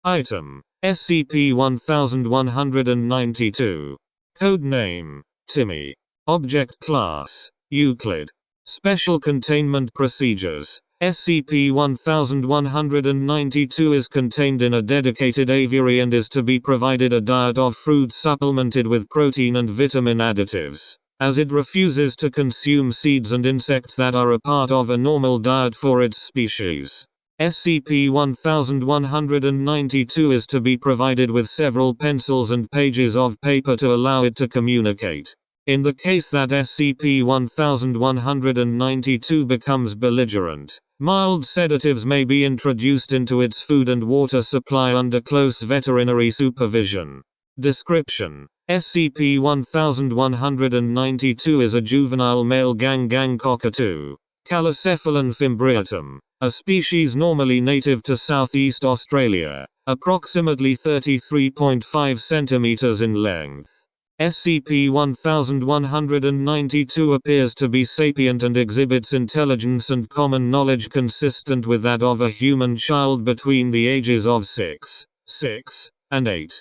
Item: SCP-1192. Code name: Timmy. Object Class: Euclid. Special Containment Procedures: SCP-1192 is contained in a dedicated aviary and is to be provided a diet of fruit supplemented with protein and vitamin additives, as it refuses to consume seeds and insects that are a part of a normal diet for its species. SCP-1192 is to be provided with several pencils and pages of paper to allow it to communicate. In the case that SCP-1192 becomes belligerent, mild sedatives may be introduced into its food and water supply under close veterinary supervision. Description: SCP-1192 is a juvenile male gang cockatoo, Callicephalon fimbriatum, a species normally native to Southeast Australia, approximately 33.5 centimeters in length. SCP-1192 appears to be sapient and exhibits intelligence and common knowledge consistent with that of a human child between the ages of 6 and 8.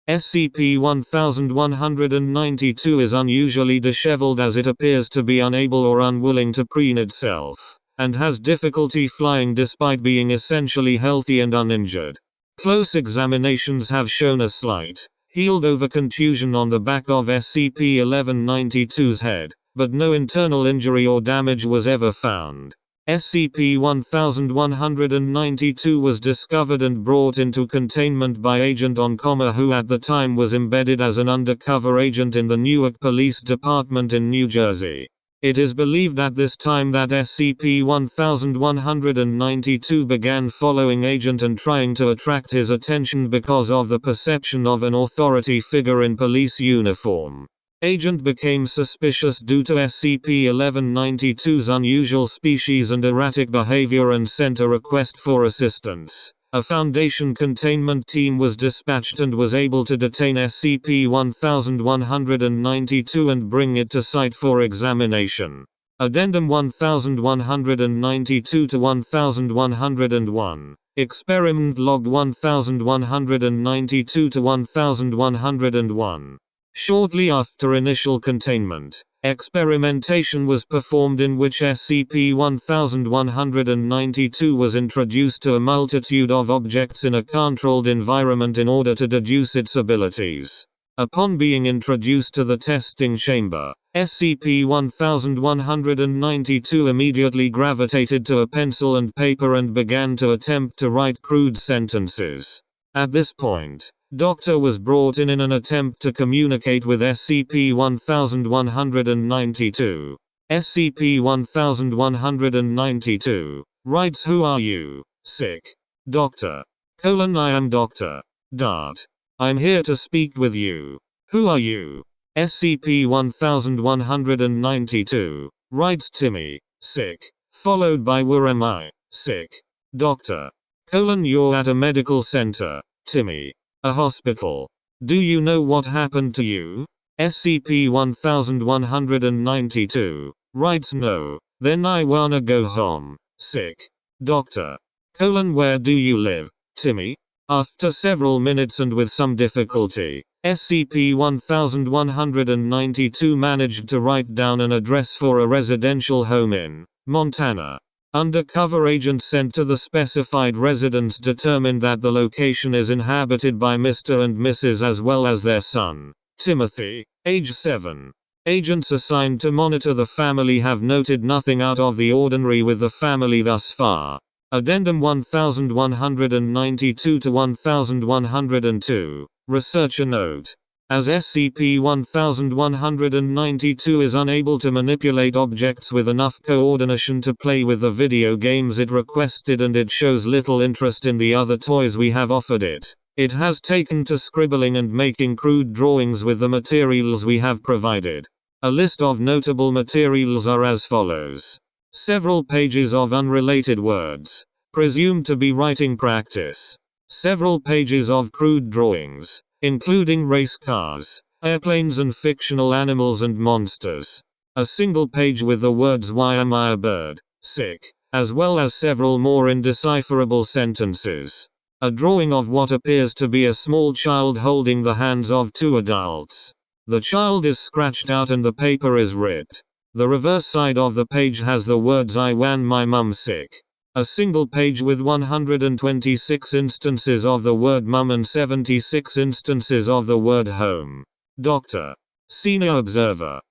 SCP-1192 is unusually disheveled as it appears to be unable or unwilling to preen itself, and has difficulty flying despite being essentially healthy and uninjured. Close examinations have shown a slight, healed-over contusion on the back of SCP-1192's head, but no internal injury or damage was ever found. SCP-1192 was discovered and brought into containment by Agent Oncoma, who at the time was embedded as an undercover agent in the Newark Police Department in New Jersey. It is believed at this time that SCP-1192 began following Agent and trying to attract his attention because of the perception of an authority figure in police uniform. Agent became suspicious due to SCP-1192's unusual species and erratic behavior and sent a request for assistance. A Foundation containment team was dispatched and was able to detain SCP-1192 and bring it to site for examination. Addendum 1192 to 1101. Experiment Log 1192 to 1101. Shortly after initial containment, experimentation was performed in which SCP-1192 was introduced to a multitude of objects in a controlled environment in order to deduce its abilities. Upon being introduced to the testing chamber, SCP-1192 immediately gravitated to a pencil and paper and began to attempt to write crude sentences. At this point, Doctor was brought in an attempt to communicate with SCP-1192. SCP-1192 writes, "Who are you? Sick. Doctor. I am Dr. Dart. I'm here to speak with you. Who are you?" SCP-1192 writes, "Timmy. Sick. Followed by where am I? Sick. Doctor. You're at a medical center, Timmy. A hospital. Do you know what happened to you?" SCP-1192 writes, "No. Then I wanna go home. Sick. Doctor. Where do you live, Timmy?" After several minutes and with some difficulty, SCP-1192 managed to write down an address for a residential home in Montana. Undercover agents sent to the specified residence determined that the location is inhabited by Mr. and Mrs. as well as their son, Timothy, age 7. Agents assigned to monitor the family have noted nothing out of the ordinary with the family thus far. Addendum 1192 to 1102. Researcher note: as SCP-1192 is unable to manipulate objects with enough coordination to play with the video games it requested, and it shows little interest in the other toys we have offered it, it has taken to scribbling and making crude drawings with the materials we have provided. A list of notable materials are as follows. Several pages of unrelated words, presumed to be writing practice. Several pages of crude drawings, including race cars, airplanes and fictional animals and monsters. A single page with the words "Why am I a bird? Sick," as well as several more indecipherable sentences. A drawing of what appears to be a small child holding the hands of two adults. The child is scratched out and the paper is ripped. The reverse side of the page has the words "I wan my mum sick." A single page with 126 instances of the word mum and 76 instances of the word home. Dr. Senior Observer.